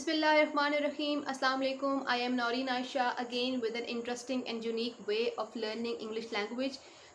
Bismillahirrahmanirrahim. Assalamu alaikum. I am Noreen Aisha again with an interesting and unique way of learning English language.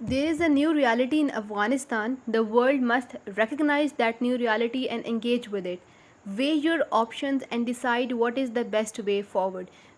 There is a new reality in Afghanistan. The world must recognize that new reality and engage with it. Weigh your options and decide what is the best way forward.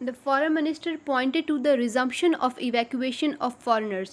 The foreign minister pointed to the resumption of evacuation of foreigners.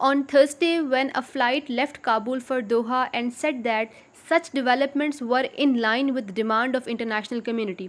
on Thursday when a flight left Kabul for Doha and said that such developments were in line with demand of international community.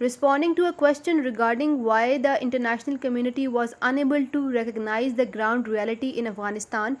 Responding to a question regarding why the international community was unable to recognize the ground reality in Afghanistan,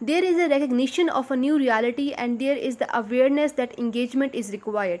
There is a recognition of a new reality and there is the awareness that engagement is required.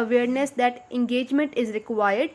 awareness that engagement is required.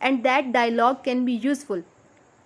and that dialogue can be useful.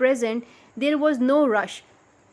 present, there was no rush.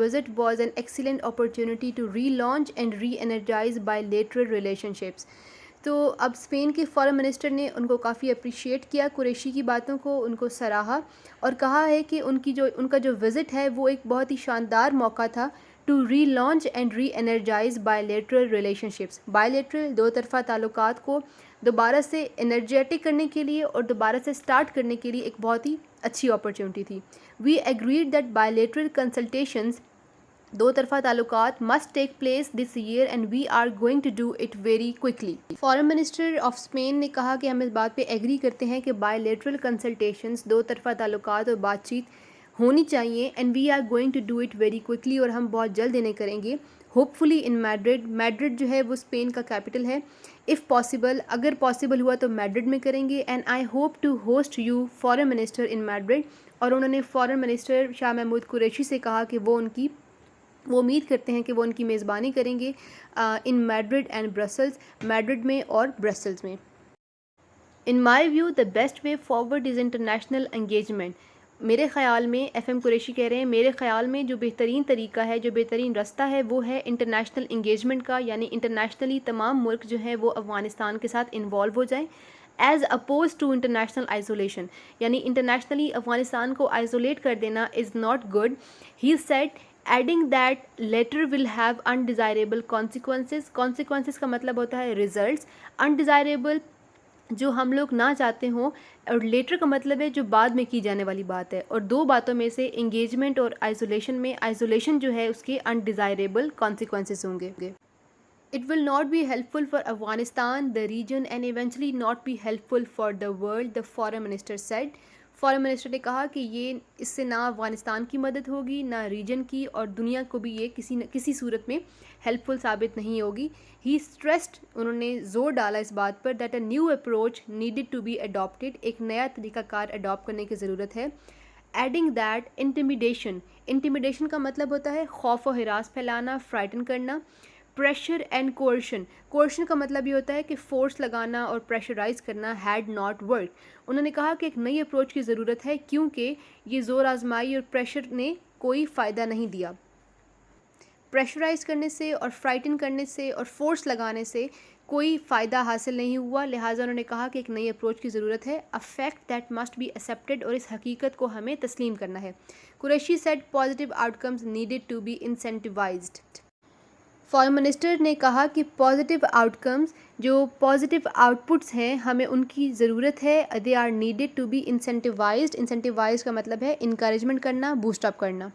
visit was an excellent opportunity to relaunch and re-energize bilateral relationships. تو اب Spain کے foreign minister نے ان کو کافی appreciate کیا، قریشی کی باتوں کو ان کو سراہا اور کہا ہے کہ ان کا جو وزٹ ہے وہ ایک بہت ہی شاندار موقع تھا to relaunch and reenergise bilateral relationships. Bilateral دو طرفہ تعلقات کو دوبارہ سے انرجیٹک کرنے کے لیے اور دوبارہ سے سٹارٹ کرنے کے لیے ایک بہت ہی اچھی اپرچونٹی تھی. وی ایگریڈ دیٹ بائیلیٹرل کنسلٹیشنز دو طرفہ تعلقات must take place this year and we are going to do it very quickly. Foreign minister of Spain نے کہا کہ ہم اس بات پہ ایگری کرتے ہیں کہ بائیلیٹرل کنسلٹیشنز دو طرفہ تعلقات اور بات چیت ہونی چاہیے and we are going to do it very quickly اور ہم بہت جلد انہیں کریں گے. ہوپفلی ان میڈرڈ. میڈرڈ جو ہے وہ اسپین کا کیپٹل ہے. اف پاسبل اگر پاسبل ہوا تو میڈرڈ میں کریں گے. And I hope to host you foreign minister in Madrid. اور انہوں نے فارن منسٹر شاہ محمود قریشی سے کہا کہ وہ امید کرتے ہیں کہ وہ ان کی میزبانی کریں گے in Madrid and Brussels, Madrid میں اور برسلز میں. In my view the best way forward is international engagement. میرے خیال میں ایف ایم قریشی کہہ رہے ہیں میرے خیال میں جو بہترین طریقہ ہے، جو بہترین رستہ ہے وہ ہے انٹرنیشنل انگیجمنٹ کا، یعنی انٹرنیشنلی تمام ملک جو ہیں وہ افغانستان کے ساتھ انوالو ہو جائیں as oppose to international isolation. یعنی انٹرنیشنلی افغانستان کو آئسولیٹ کر دینا is not good. He said adding that later will have undesirable consequences. consequences کا مطلب ہوتا ہے results. undesirable جو ہم لوگ نہ چاہتے ہوں، اور لیٹر کا مطلب ہے جو بعد میں کی جانے والی بات ہے. اور دو باتوں میں سے انگیجمنٹ اور آئسولیشن میں آئسولیشن جو ہے اس کے undesirable consequences ہوں گے. It will not be helpful for Afghanistan, the region and eventually not be helpful for the world, the foreign minister said. Foreign minister نے کہا کہ یہ اس سے نہ افغانستان کی مدد ہوگی نہ ریجن کی، اور دنیا کو بھی یہ کسی صورت میں ہیلپ فل ثابت نہیں ہوگی. ہی اسٹریسڈ انہوں نے زور ڈالا اس بات پر that a new approach needed to be adapted. ایک نیا طریقہ کار اڈاپٹ کرنے کی ضرورت ہے. ایڈنگ دیٹ انٹیمیڈیشن کا مطلب ہوتا ہے خوف و ہراس پھیلانا، فرائٹن کرنا. پریشر اینڈ کوئرشن کا مطلب یہ ہوتا ہے کہ فورس لگانا اور پریشرائز کرنا ہیڈ ناٹ ورک. انہوں نے کہا کہ ایک نئی اپروچ کی ضرورت ہے کیونکہ یہ زور آزمائی اور پریشر نے کوئی فائدہ نہیں دیا. پریشرائز کرنے سے اور فرائٹن کرنے سے اور فورس لگانے سے کوئی فائدہ حاصل نہیں ہوا، لہٰذا انہوں نے کہا کہ ایک نئی اپروچ کی ضرورت ہے. A fact that must be accepted, اور اس حقیقت کو ہمیں تسلیم کرنا ہے. Qureshi said positive outcomes needed to be incentivised. Foreign minister نے کہا کہ پازیٹیو آؤٹ کمز جو پازیٹیو آؤٹ پٹس ہیں ہمیں ان کی ضرورت ہے. They are needed to be incentivised. Incentivise کا مطلب ہے انکریجمنٹ کرنا، بوسٹ اپ کرنا.